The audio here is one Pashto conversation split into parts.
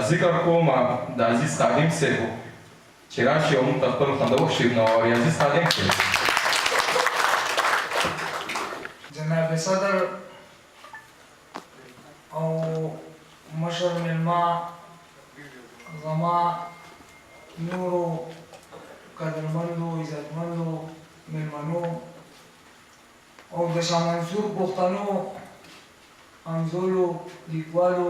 ذکر کوم د عزیز خادم صاحب چې راشي او موږ ته خپل خنده وکړي نو عزیز خادم صاحب جناب صدر او مشر ملما زما نورو قدرمندو عزتمندو ملمنو او د شاه منصور پښتنو همزولو لیکوالو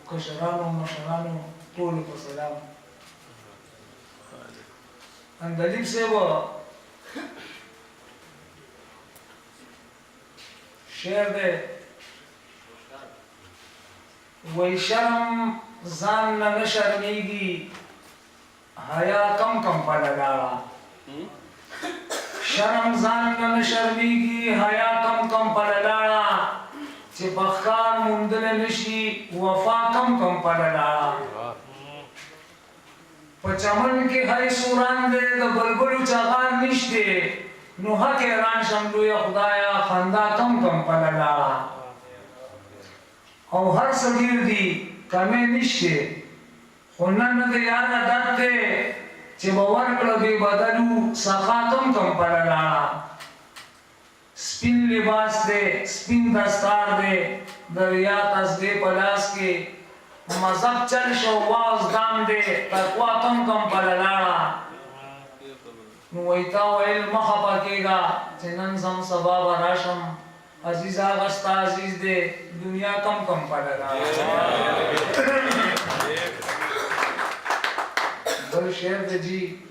کشرانو مشرانو ټولو په سلام. اندلیب صاحب شعر دی وای شرم ځان نه نه شرمېږي حیا کم کم پله لاړه شرم ځان نه نه شرمېږي حیا کم کم پله لاړه چې په ښکار موندلی نشي وفا کم کم پله لاړه په چمن کې هر سوران دی د بلبلو چغار نشته نو حق حیران شم لویه خدایه خندا کم کم پله لاړه او هر څه ډېر دي کمې نشته خو نن د یار عادت دی چې به ورکړه بې بدلو سخا کم کم پله لاړه سپین لباس دی سپین دستار دی د ریا تصدیق په لاس کې مذهب چل شو واز دام دی تقوا کم کم پله لاړه نو وایي تا ویل مه خفه کېږه چې نن زم سبا به راشم عزیز هغه ستا عزیز دی دنیا کم کم پله لاړه بل شعر دی جی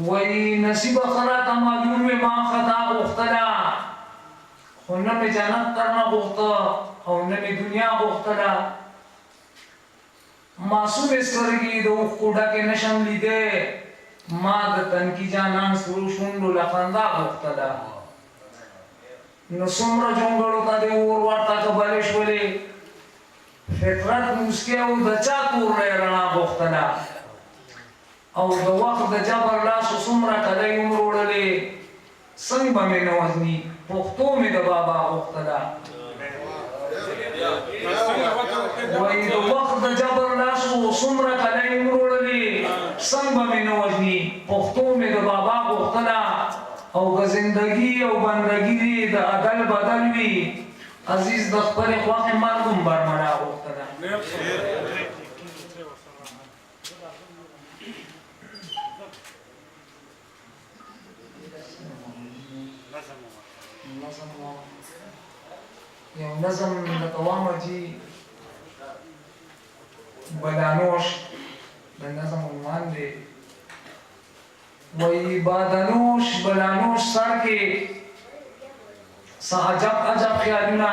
وای نصیب خرا تا معلوم ما خطا غختلا خو نه مې جنت ترنه غوښته او نه مې دنیا غوښتله. معصومې سترګې د اوښکو ډکې نشم لیدی، ما د تنکي جانان سرو شونډو له خندا غوښتله. نو څومره جونګړو ته دې اور ورته کبلې شولې، فطرت موسکۍ او د چا تورې رڼا غوښتله. او د وخت د جبر لاسو څومره کلی عمر وړلې، څنګ به مې نه وزني پښتو مې د بابا غوښتله. وایي د وخت د جبر لاسو څومره کلی عمر وړلې، څنګ به مې نه وزني پښتو مې د بابا غوښتله. او که زندګي او بندګي دې د عدل بدل وي، عزیز د خپلې خوښې مرګ هم برملا غوښتله. یو نظم لکه وامه چې بلانوش د نظم عنوان دی. وایي بادنوش بلانوش سر کې څه عجب عجب خیالونه،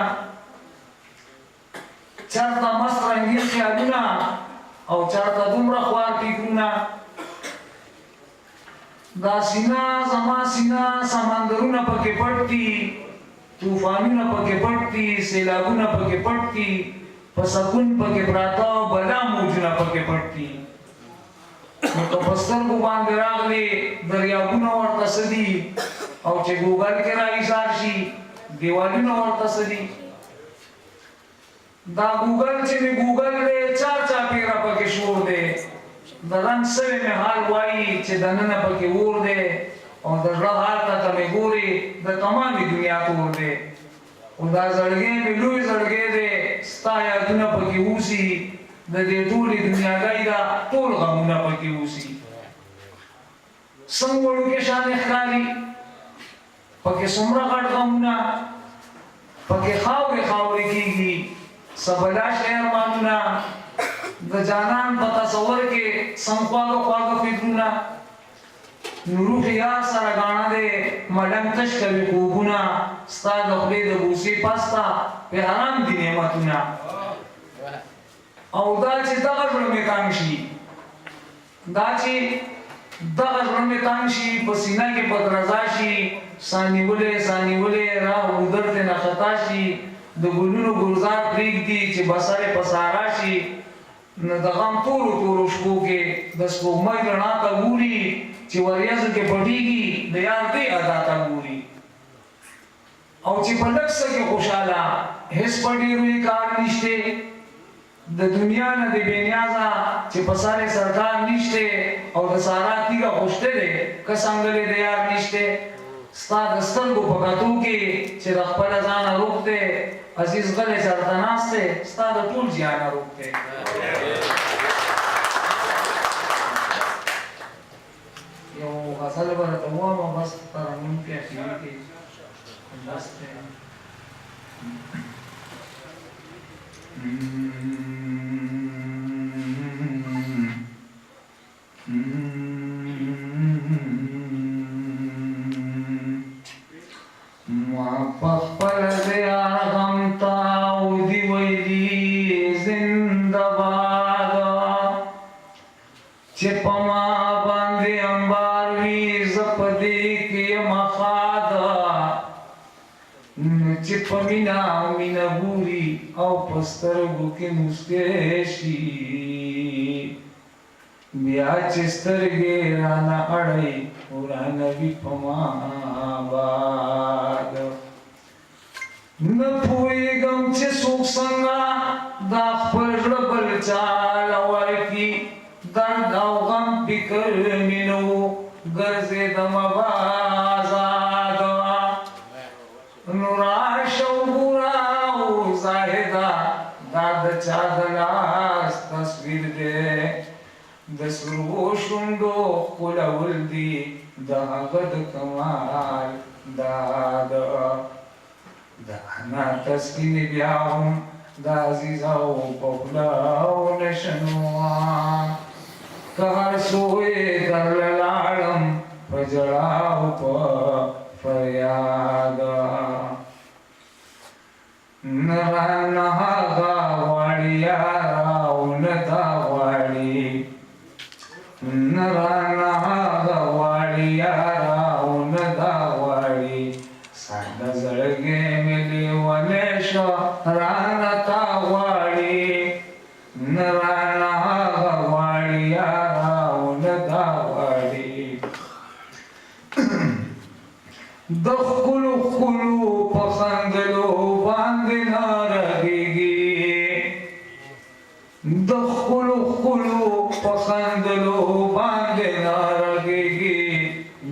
چرته مست رنګین خیالونه او چرته دومره خوار فکرونه. دا سینه زما سینه سمندرونه پکې پټ دي، طوفانونه پکې پټ دي، سیلابونه پکې پټ دي، په سکون پکې پراته بلا موجونه پکې پټ دي. نو که په سترګو باندې راغلي دریابونه ورته څه دي، او چې ګوګل کې راایسار شي دیوالونه ورته څه دي. دا ګوګل چې مې ګوګل دی چار چاپېره پکې شور دی، د رنګ سوی مې حال وایي چې دننه پکې اور دی، او د زړه حال ته که مې ګورې د تمامې دنیا تور دی. خو دا زړګی مې لوی زړګی دی، ستا یادونه پکې اوسي، د دې ټولې دنیاګۍ دا ټول غمونه پکې اوسي. څنګه وړوکې شانې ښکاري، پکې څومره غټ غمونه، پکې خاورې خاورې کېږي سبلا شی ارمانونه. د جانان په تصور کې سم خواږه خواږه فکرونه، نو روح یار سره ګاڼه دی مډنګ تش کوي خوبونه. ستا د خولې د بوسې پسته په حرام دي نعمتونه. او دا چې دغه زړه مې تنګ شي، دا چې دغه زړه مې تنګ شي، په سینه کې په درزا شي، سانیولې سانیولې را ودر ته نه خطا شي، د ګلونو ګلزار پرېږدي چې بسر یې په سارا شي. نو د غم تورو تورو شپو کې د سپوږمۍ رڼا ته ګوري، چې وریځو کې پټېږي د یار دې ادا ته ګوري. او چې په لږ څه کې خوشحاله هېڅ په ډېرو یې کار نشته، د دنیا نه د بې نیازه چې په سر یې سرکار نشته، او د سارا تیږه خوشته دی که څنګلې د یار نشته. ستا د سترګو په کتو کې چې د خپله ځانه روغ دی، عزیز غلی چرته ناست دی، ستا د ټول جهانه روغ دی. یو غزل به راته ووایم بس ترنم کې اخري کې بس دی. ما پخپل دیار غم تاو دی ویلی زنده باد، چې په ما باندې انبار وي زه په دې کې یم ښاد، چې په مینه مینه ګوري او په سترګو کې موسکی شي، بیا چې سترګې رانه اړوي ورانه وي په ما باد. نه پوهېږم چې څوک څنګه دا خپل زړه بل چاله ورکي، درد او غم فکر مې نه و ګرځېدمه بازاد. نو راشه وګوره او زاهده دا د چا د لاس تصویر دی، د سرو شونډو ښکلول دي د هغه د کمال داد. د انا تسکین بیا هم د عزیز او په خوله ونشنوم، که هر څو یې درله لاړم په ژړا او په فریاد. نرانه هغه غواړي یاره او نه دا غواړي نرانه هغه غواړي یاره او نه دا غواړي ساده زړګی مې لیونی شو رانه تا غواړي نرانه هغه غواړي یاره او نه دا غواړي د ښکلو ښکلو په خندلو باندې نه رغېږي د ښکلو ښکلو په خندلو باندې نه رغېږي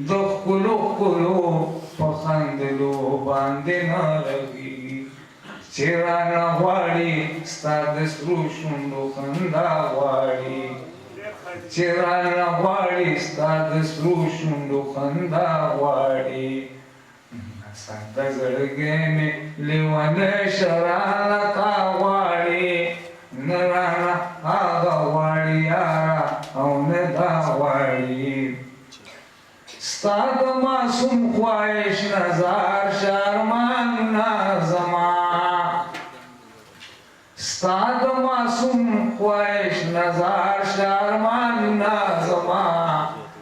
د ښکلو ښکلو په خندلو باندې نه رغېږي چې رانه غواړي ستا د سرو شونډو خندا غواړي چې رانه غواړي ستا د سرو شونډو خندا غواړي ساده زړګی مې لیونی شه رانه تا غواړي نه رانه هغه غواړي یاره او نه دا غواړي ستا د معصوم خواهش نظر شرمانونه زما ستا د معصوم خواهش نظر شرمانونه زما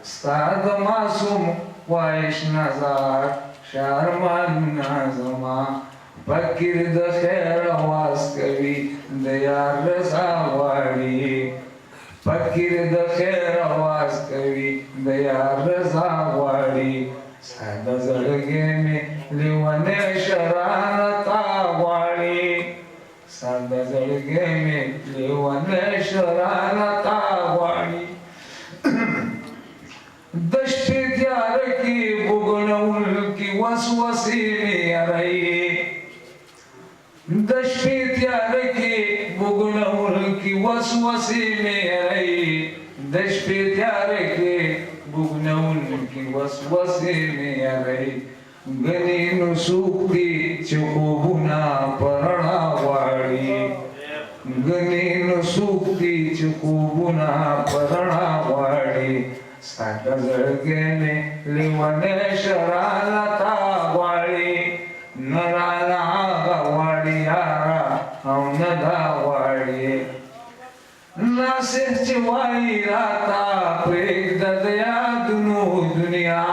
ستا د معصوم خواهش نظر شرمانونه زما فکر د خیر آواز کوي د یار رضا غواړي فکر د خیر آواز کوي د یار رضا غواړي ساده زړګی مې لیونی شه رانه تا غواړي ساده زړګی مې لیونی شه رانه تا غواړي د شپې تیاره کې بوږنوونکي وسوسې مې یارۍ د شپې تیاره کې بوږنوونکي وسوسې مې یارۍ د شپې تیاره کې بوږنوونکي وسوسې مې یارۍ ګنې نو څوک دي چې خوبونه په رڼا غواړي ګنې نو څوک دي چې خوبونه په رڼا غواړي ساده زړګی مې لیونی شه رانه تا غواړي نه رانه هغه غواړي یاره او نه دا غواړي ناصح چې وایي راته پرېږده د یادونو دنیا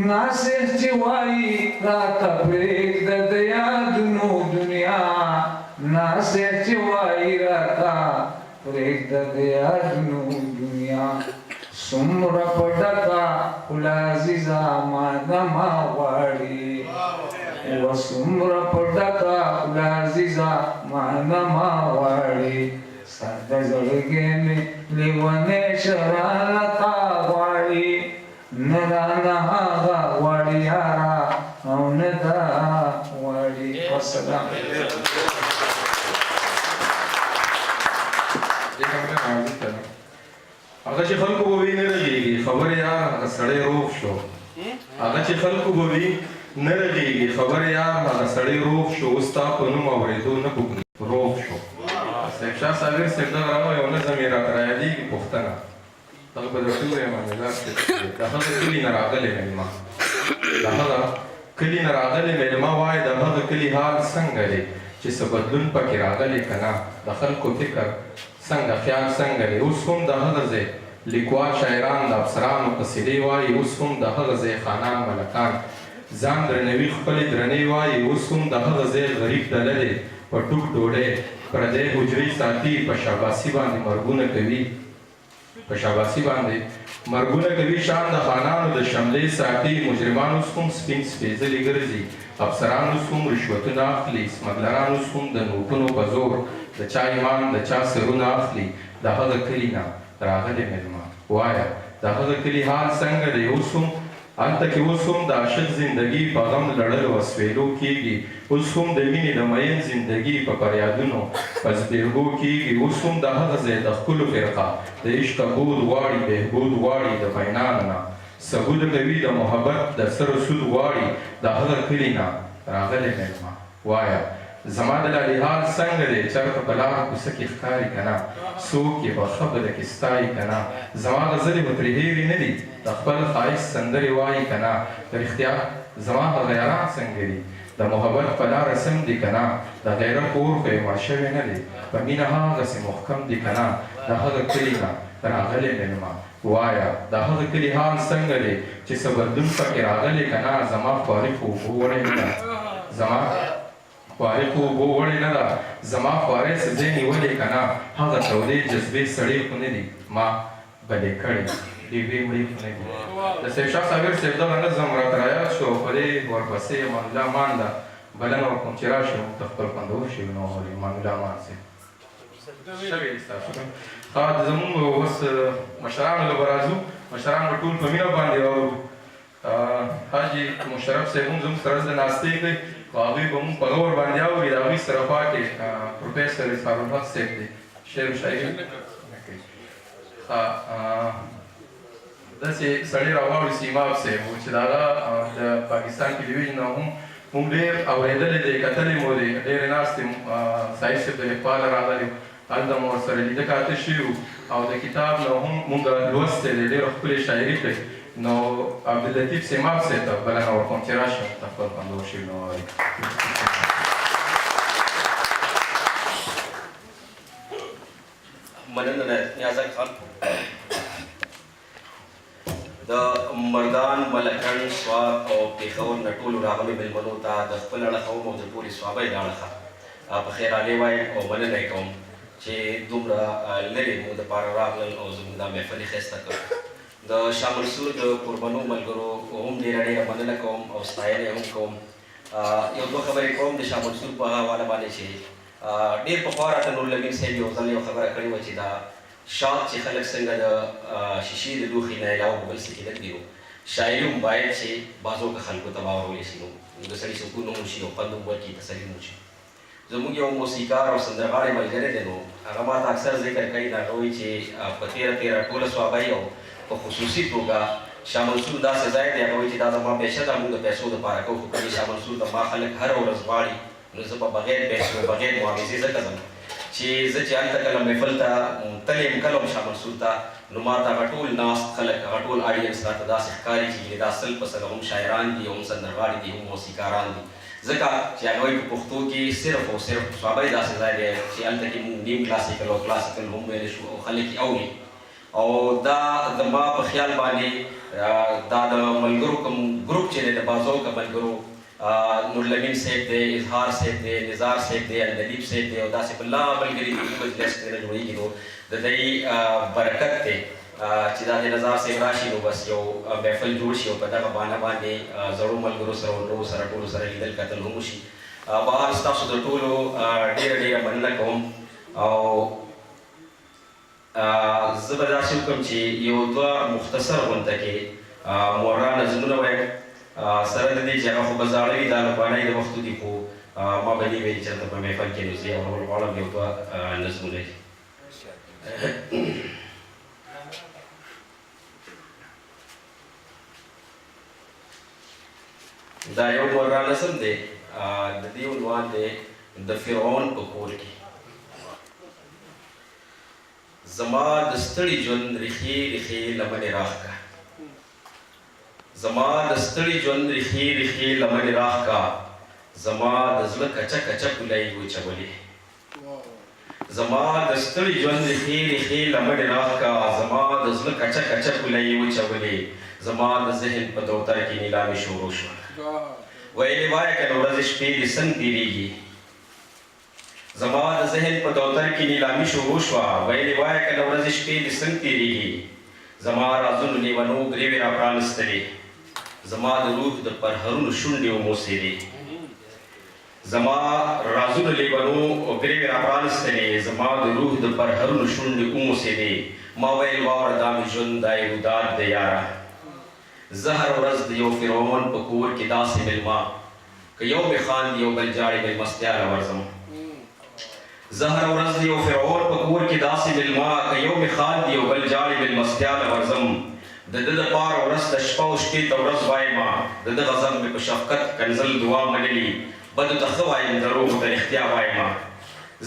ناصح چې وایي راته پرېږده د یادونو دنیا ناصح چې وایي راته پرېږده د یادونو دنیا څومره په ډکه خوله عزیزه مانه ما غواړي وڅومره په ډکه خوله عزیزه مانه ما غواړي ساده زړګی مې لیونی شه رانه تا غواړي نه رانه هغه غواړي یاره او نه دا غواړي والسلام هغه چې خلکو به وي نه رغېږي خبرې یار هغه سړی روغ شو هغه چې خلکو به وي نه رغېږي خبرې یار هغه سړی روغ شو اوس ستا په نوم اورېدو نه پوهېږي روغ شو صاحب شاه صابر صاحب دغه راغی یو نظم یې راته رایادېږي پوښتنه دغه به درته ووایم انتظار صاحب د هغه کلي نه راغلی مېلمه د هغه کلي نه راغلی مېلمه وایي د هغه کلي حال څنګه دی چې څه بدلون پکې راغلی که نه د خلکو فکر څنګه خیال څنګه دی اوس هم د هغه ځای لیکوال شاعران د افسرانو قصیدې وایي اوس هم د هغه ځای خانان ملکان ځان درنوي خپلې درنې وایي اوس هم د هغه ځای غریب ډله دی په ټوک ډوډۍ پردی حجرې ساتي په شاباسي باندې مرګونه کوي په شاباسي باندې مرګونه کوي شان د خانانو د شملې ساتي مجرمان اوس هم سپین سپېڅلي ګرځي افسران اوس هم رشوتونه اخلي سمګلران اوس هم د نوټونو په زور د چا ایمان د چا سرونه اخلي د هغه کلي نه راغلی مېلمه وایه د هغه کلي حال څنګه دی اوس هم هلته کې اوس هم د عاشق زندګي په غم لړلو اسویلو کېږي اوس هم د مینې د مین زندګي په فریادونو په زبېرګو کېږي اوس هم د هغه ځای د ښکلو فرقه د عشق بود غواړي بهبود غواړي د مینانو نه ثبوت کوي د محبت د سر سود غواړي د هغه کلي نه راغلی مېلمه وایه زما د لالي حال څنګه دی چېرته په لاره کوڅه کې ښکاري که نه څوک یې په خبره کې ستایي که نه زما غزلې به ترې هېرې نه دي د خپل ښایست سندرې وایي که نه رښتیا زما هغه یاران څنګه دي د محبت په لاره سم دي که نه د غیرت اور خو یې مړ شوی نه دی په مینه هغسې محکم دي که نه د هغه کلي نه راغلی مېلمه وایه د هغه کلي حال څنګه دی چې څه بدلون پکې راغلی که نه زما خواري خو اوبو وړی نه ده زما خواري خو اوبو وړی نه ده زما خوارۍ څه ځای نیولې که نه هغه تودې جذبې سړې خو نه دي ما بلې کړې ډېوې مړې خو نه دي د سیف شاه صابر صاحب دغه نظم راته رایاد شو په دې ورپسې امان الله مان ده بلنه ورکوم چې راشي موږ ته خپل خوندور شي نو امان الله مان صاحب شوې ستاسو زمونږ اوس مشرانو له به راځو مشران به ټول په مینه باندې واورو حاجي مشرف صاحب هم زموږ سره دلته ناستې کوي خو هغوی به مونږ په غور باندې اوري د هغوی سره خوا کې پروفیسر اسحاق الحق صاحب دی شعر و شاعري نه کوي داسې سړی راواړو سیماب صاحب و چې د هغه د پاکستان ټلویزیون نه هم مونږ ډېر اورېدلی دی کتلی مو دی ډېرې ناستې سعید صاحب د لیکواله راغلی هلته مو ورسره لیده کاته شوي او د کتاب نه هم مونږ لوستی دی ډېره ښکلې شاعري کوي نو عبداللطیف سیماب صاحب ته بلنه ورکوم چې راشي موږ ته خپل خوندور شعرونه ووایي مننه نیازک خان د مردان ملکن سوات او پېښور نه ټولو راغلو مېلمنو ته د خپل اړخه هم او د ټولې صوابۍ له اړخه په خیر راغلی وایم او مننه یې کوم چې دومره لرې مو دپاره راغلل او زموږ دا محفل یې ښایسته کړ د شاه منصور د قربانو ملګرو هم ډېره مننه کوم او ستاینه یې هم کوم یو دوه خبرې کوم د شاه منصور په حواله باندې چې ډېر پخوا راته نورالامین صاحب یو ځل یو خبره کړې وه چې دا شات چې خلک څنګه د شیشې د لوښي نه علاوه په بل څه کې لګوي نو شاعري هم باید چې بعضو که خلکو ته واورولی شي نو د سړي سکون هم وشي او خوند هم ورکړي تسلي هم وشي زموږ یو موسیقار او سندرغاړی ملګری دی نو هغه ما ته اکثر ذکر کوي د هغه وایي چې په تېره ټوله صوابۍ او په خصوصي توګه شاه منصور داسې ځای دی هغه وایي چې دا زما پیشه ده موږ د پیسو دپاره کوو خو کله شاه منصور ته ما خلک هره ورځ غواړي نو زه به بغیر پیسو بغیر معاوضې ځکه ځم چې زه چې هلته کله محفل ته تللی یم کله هم شاه منصور ته نو ما ته هغه ټول ناست خلک هغه ټول آډینس راته داسې ښکاري چې دا سل په سله هم شاعران دي هم سندرغاړي دي هم موسیقاران دي ځکه چې هغه وایي په پښتو کې صرف او صرف صوابۍ داسې ځای دی چې هلته کې موږ نیم کلاسیکل او کلاسیکل هم ویلی شو او خلک یې اوري او دا زما په خیال باندې دا د ملګرو کوم ګروپ چې دی د بازو که ملګرو نورالامین صاحب دی اظهار صاحب دی نزار صاحب دی الندیب صاحب دی او داسې بلا ملګري دي مجلس کې نه جوړېږي نو د دوی برکت دی چې دا د نظار صاحب راشي نو بس یو محفل جوړ شي او په دغه بهانه باندې زړو ملګرو سره ورو سره ټولو سره لیدل کتل هم وشي بهر ستاسو د ټولو ډېره مننه کوم او زه به داسې وکړم چې یو دوه مختصر غونډه کې مورا نظمونه وایم سره د دې چې هغه خو به زاړه وي دا لپانۍ د وختو دي خو ما به نه ویلي چې هلته په محفل کې نو زه یې اورول غواړم یو دوه نظمونه دي دا یو مورا نظم دی د دې عنوان دی د فرعون په کور کې زما د ستړي ژوند ریښې ریښې لمنې راښکه زما د ستړي ژوند ریښې ریښې لمنې راښکه زما د زړه کچه کچه ګولۍ وچولې زما د ستړي ژوند ریښې ریښې لمنې راښکه زما د زړه کچه کچه ګولۍ وچولې زما د ذهن په دوتر کې نیلامي شروع شوه ویلې وایه که د ورځې شپې دې څنګ تېرېږي زما د ذهن په دوتر کې نیلامي شروع شوه ویلې وایه که د ورځې شپې دې څنګ تېرېږي زما رازونو لیونو ګرېوې را پرانستلې زما د روح د پرهرونو شونډې وموسېدې زما رازونو لیونو ګرېوې را پرانستلې زما د روح د پرهرونو شونډې وموسېدې ما ویل واوره دا مې ژوند دا یې وداد دی یاره زه هره ورځ د یو فرعون په کور کې داسې مېلمه که یو مې خاندي یو بل جاړي مېلمستیا له ورځم زه هره ورځ د یو فرعون په کور کې داسې مېلمه که یو مې خاندي یو بل جاړي مېلمستیا له ورځم د ده دپاره ورځ ته شپه او شپې ته ورځ وایمه د ده غضب مې په شفقت کنځل دعا منلي بدو ته ښه وایم دروغو ته رښتیا وایمه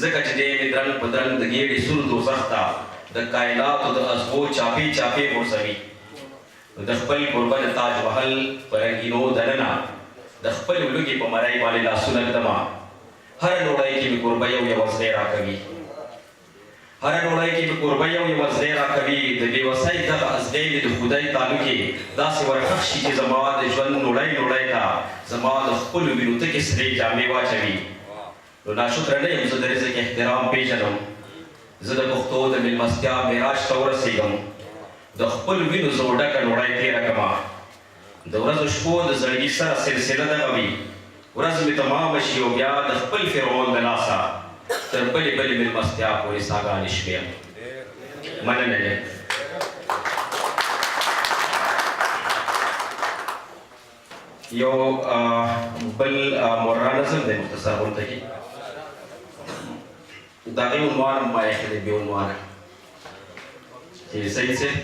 ځکه چې دی مې درنګ په درنګ د ګېډې سور دوزخ ته د کائناتو د ازغو چاپې چاپې غورځوي د خپل کوربه د تاج محل په رنګینو دننه د خپل لوګي په مړای باندې لاسونه ږدما هر ډوړی کې مې قربه یو وزری راکوي هر ډوړی کې مې قربه یو وزری راکوي د بې وسۍ دغه ازغی مې د خدای تعلقې داسې ورخښ شي چې زما د ژوند نوړی ته زما د خپلو وینو تکې سرې جامې واچوي نو ناشکره نه یم زه د رزق احترام پیژنم زه د پښتو د مېلمستیا معراج ته ورسېږم د خپل وینو زه ډکه نوړی تېره کړمه د ورځو شپو د زړګي سره سلسله دغه وي ورځ مې تمامه شي او بیا د خپل فرعون د لاسه تر بلې مېلمستیا پورې ساګانې شمېر مننه دی یو بل مورا نظم دی مختصر غونډه کې د هغې عنوان هم باید ښه دی بې عنوانه چې صحیح صاحب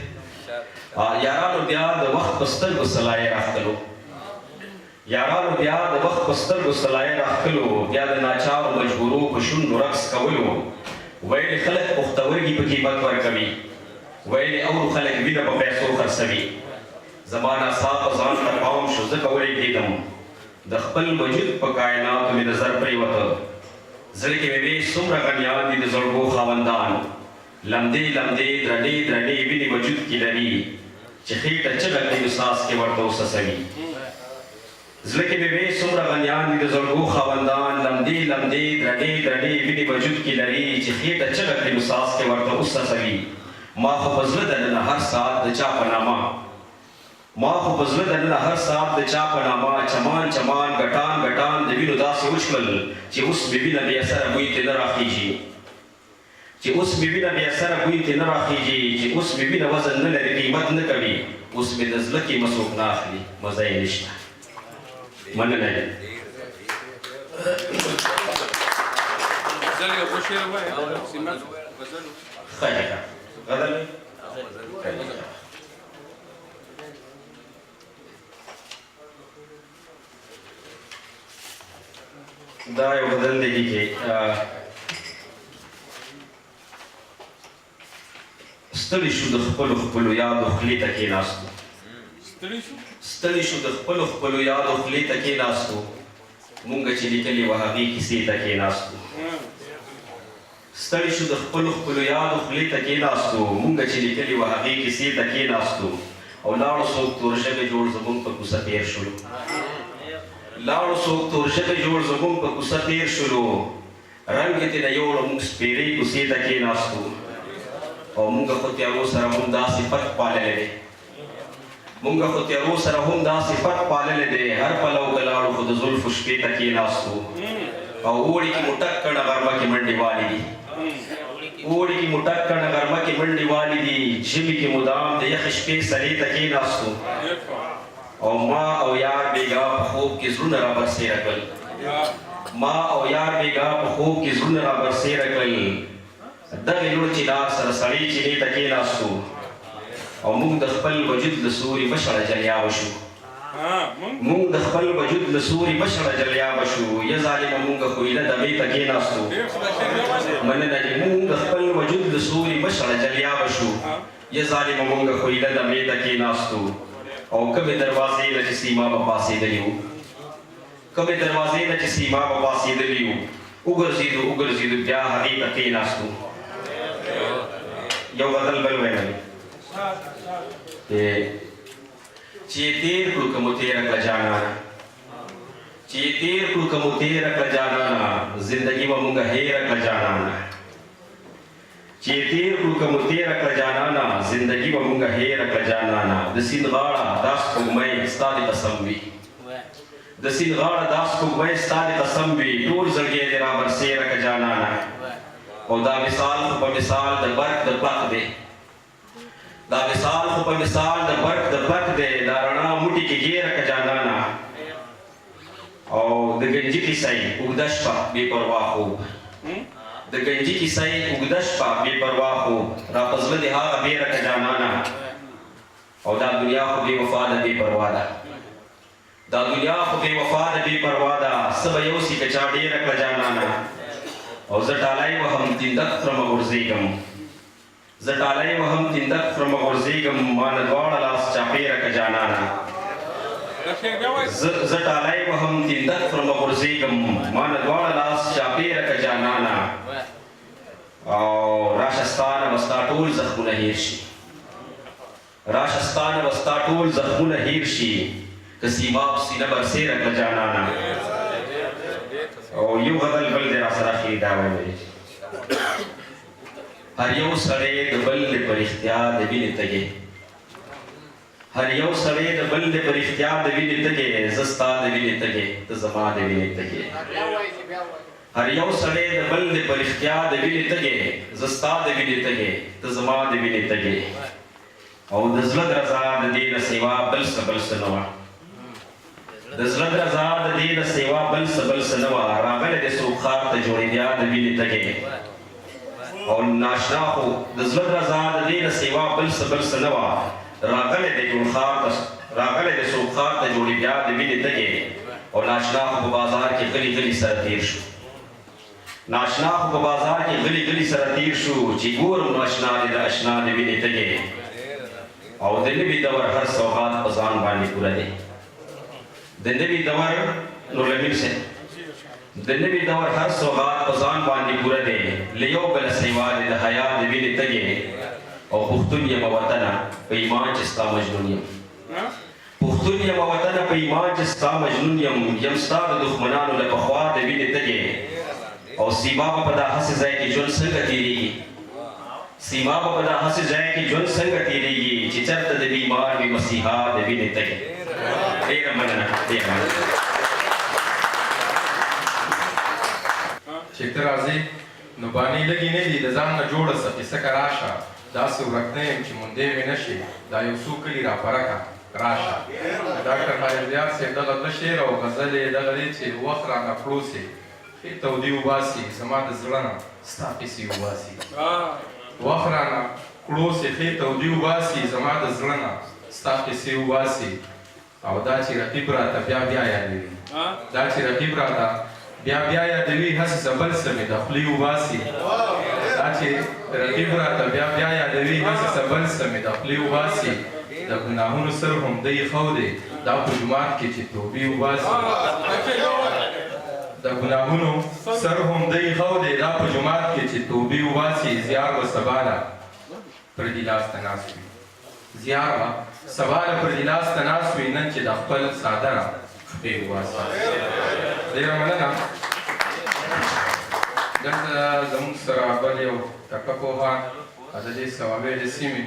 یارانو بیا د وخت په سترګو سلایې راښکلو یارانو بیا د وخت په سترګو سلایې راښکلو بیا د ناچارو مجبورو په شونډو رقص کولو ویلې خلک پښتورګي په قیمت ورکوي ویلې اورو خلک وینه په پیسو خرڅوي زما ناڅاپه ځان ته پام شو زه کولی کېدم د خپل وجود په کائناتو مې نظر پرېوته زړه کې مې وې څومره غنیان دي د زړګو خاوندان لمدې درنې وینې وجود کې لري چې خېټه چغه کوي نو ساس کې ورته وسسوي زړه کې مې وې څومره غنیان دي د زړګو خاوندان لمدې درنې وینې وجود کې لري چې خېټه چغه کوي نو ساس کې ورته وسسوي ما خو په زړه دننه هر ساعت د چا په نامه چمان ګټان د وینو داسې وشمل چې اوس مې وینه بې اثره بوی ترې نه راخېږي چې اوس مې وینه وزن نه لري قیمت نه کوي اوس مې د زړه کې مصروف نه اخلي مزه یې نشته مننه دی غزل دا یو غزل دی کې ستړي شو د خپلو یادو خولې ته کېناستو مونږ چې لیکلې وه هغې کیسې ته کېناستو او لاړو څوک تور ژبې جوړ زمونږ په کوڅه تېر شولو رنګ یې ترې یوړو مونږ سپېرې کوڅې ته کېناستو او مونږ خو تیارو سره هم دا صفت پاللی دی هر پلو که لاړو خو د زلفو شپې ته کېناستو او اوړي کې مو ټک کړه غرمه کې منډې والي دي ژمي کې مدام د یخې شپې سرې ته کېناستو او ما او یار بیګا په خوب کې زړونه را برسېره کړل دغې لوړ چنار سره سړې چینې ته کېناستو او موږ د خپل وجود له سوري بشړه جلیابه شو یا ظالمه موږ خو ایله دمې ته کېناستو مننه دې موږ د خپل وجود له سوري بشړه جلیابه شو یا ظالمه موږ خو ایله دمې ته کېناستو او کومې دروازې نه چې سیما به پاسېدلي وو وګرځېدو بیا هغې ته کېناستو یو غزل بل ویلی چې یې تېر کړو که مو تېره کړه جانانه زندګي به مونږه هېره کړه جانانه د سیند غاړه دا سپوږمۍ ستا د قسم وي ټول زړګی دې را برسېره کړه جانانه او دا مثال خو په مثال د برق د پلق دی دا رڼا موټي کې ګیره کړه جانانه او د ګنجي کیسه یې اوږده شپه بې پروا خوب را په زړه دې هغه بیره کړه جانانه او دا دنیا خو بې وفا ده بې پروا ده څه به یوسي که چا ډېره کړه جانانه او زه ټالی وهم تندک خورمه غورځېږم ما نه دواړه لاس چاپېره کړه جانانه زه ټالی وهم تیندک فرمه غورځېږم ما نه دواړه لاس چاپېره که جانانه او راشه ستا نه به ستا ټول زخمونه هېر شي راشه ستا نه به ستا ټول زخمونه هېر شي که سیماب سینه برسېره کړه جانانه او یو غزل بل دی راسره ښې دا ویلی هر یو سړی د بل د په رښتیا د وینې تږی هر یو سړی د بل د په رښتیا د وینې تږی زه ستا د وینې تږی ته زما د وینې تږی هر یو سړی د بل د په رښتیا د وینې تږی زه ستا د وینې تږی ته زما د وینې تږی او د زړه درزا د دې نه سیوا بل څه نه وه د زړه درزا د دې نه سیوا بل څه نه وه راغلی د څوک ښار ته جوړېدیا د وینې تږی او ناشنا خو د زړه درزا د دې نه سیوا بل څه نه وه راغلی د څوک ښار ته جوړېدیا د وینې تږی او ناشنا خو په بازار کې غلي سره تېر شو ناشنا خو په بازار کې غلي سره تېر شو چې ګورم نو اشنا دی د اشنا د وینې تږی او د نوي دور هر سوغات په ځان باندې پوره دی د نوي دور نورالامین صاحب د نوي دور هر سوغات په ځان باندې پوره دی له یو بله سیوا دی د حیا د وینې تږی او پښتون یم وطنه په ایمان چې ستا مجنون یم پښتون یم وطنه په ایمان چې ستا مجنون یم ستا د دښمنانو له پخوا د وینې تږی او سیما په دا هسې ځای کې ژوند څنګه تېرېږي سیما په دا هسې ځای کې ژوند څنګه تېرېږي چې چېرته د بیمار وي مسیحا د وینې تږی ډېره مننه ډېره مننه چې ته راځې نو بانې لږې نه دي د ځان نه جوړه څه قصه که راشه داسې ورک نه یم چې موندې مې نه شي دا یو څو کلي راپره که راشه ډاکټر خالدیار صاحب دغه دوه شعر او غزل یې دغه دی چې وخت رانه پړوسې ښې تودې وباسي زما د زړه نه ستا قیسې وباسي وخت رانه کړوسې ښې تودې وباسي زما د زړه نه ستا قیسې وباسي او دا چې رقیب راته بیا یادوي دا چې رقیب راته بیا یادوي هسې څه بل څه مې د خولې وباسي دا چې رقیب راته بیا یادوي هسې څه بل څه مې د خولې وباسي د ګناهونو سر هم دی ښو دی دا په جومات کې چې توبې وباسي د ګناهونو سر هم دی ښو دی دا په جومات کې چې توبې وباسي زیار به سبا له پر دې لاس ته ناست وي زیار به سبا له پر دې لاس ته ناست وي نن چې د خپل څادره خپې وباسي ډېره مننه دلته زموږ سره بل یو تکړه پوهان د دې صوابۍ د سیمې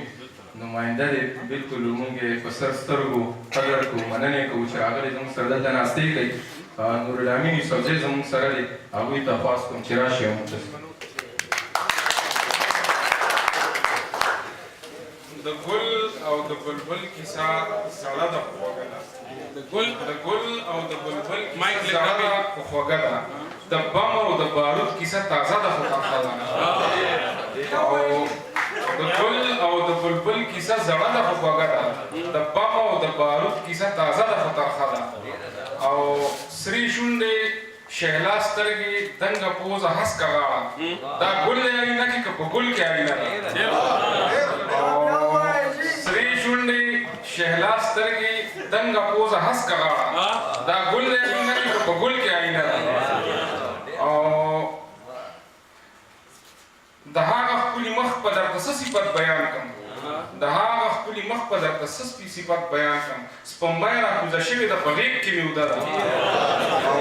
نماینده دی بلکل موږ یې په سر سترګو قدر کوو مننې کوو چې راغلی زموږ سره دلته ناستې کوي نورالامین یوسفزی زموږ سره دی هغوی ته خواست کوم چې راشي او موږ د ګل او د بلبل کیسه سړه ده خو خوږه ده د ګل او د بلبل سړه ده خو خوږه ده د بم او د بارود کیسه تازه ده خو ترخه ده او د ګل او د بلبل کیسه زړه ده خو خوږه ده د بم او د بارود کیسه تازه ده خو ترخه ده او سرې شونډې شهلا سترګې دنګه پوزه هسکه غاړه دا ګل دی آینه کې که په ګل کې آینه ده سرې شونډې شهلا سترګې دنګه پوزه هسکه غاړه دا ګل دی آینه کې که په ګل کې آینه ده او د هغه ښکلي مخ په درته څه صفت بیان کړم د هغه ښکلي مخ په درته څه صفت بیان کړم سپمبۍ راکوزه شوې ده په غېږ کې مې اوده ده او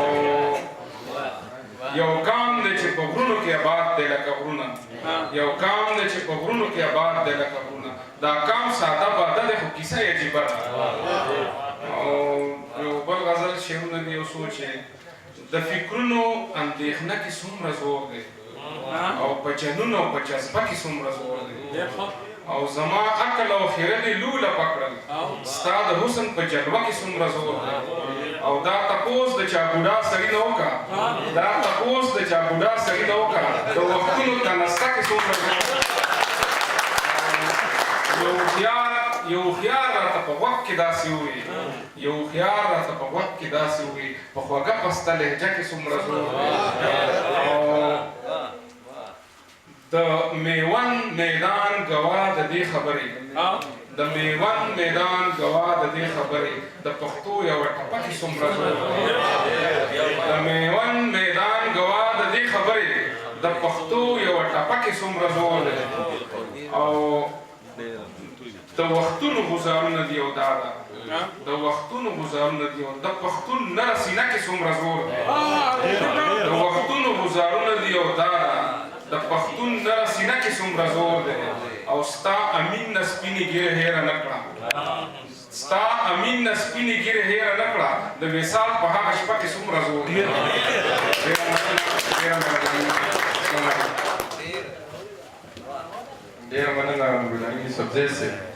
یو قام دی چې په غرونو کې آباد دی لکه غرونه یو قام دی چې په غرونو کې آباد دی لکه غرونه دا قام ساده باده دی خو کیسه یې عجیبه ده او یو بل غزل شعرونه دي یو څو چې د فکرونو اندېښنه کې څومره زور دی او په جنون او په جذبه کې څومره زور دی او زما عقل او خیره دې لوله پکړل ستا د حسن په جلوه کې څومره زور دی او دا تپوس د چا بوډا سړي نه وکړه دا تپوس د چا بوډا سړي نه وکړه د وختونو تنسته کې څومره زور یو خیال راته په غوږ کې داسې ووایي یو خیال راته په غوږ کې داسې ووایي په خوږه پسته لهجه کې څومره زور دی او د میوند میدان ګواه د دې خبرې د د میوند میدان ګوا د دې خبرې د پښتو یو ټپکې څومره زور د میوند میدان ګوا د دې خبرې د پښتو یو ټپکې څومره زور او د وختونو گزارونه دی او دا ده د وختونو گزارونه دی او د پښتون نره سینه کې څومره زور دی د وختونو گزارونه دی او دا ده د پښتون نره سینه کې څومره زور دی او ستا امین نه سپینې ږیرې هېره نه کړه ستا امین نه سپینې ږیرې هېره نه کړه د وصال په هغه شپه کې څومره زور دی ډېره مننه ګلالي صاحب.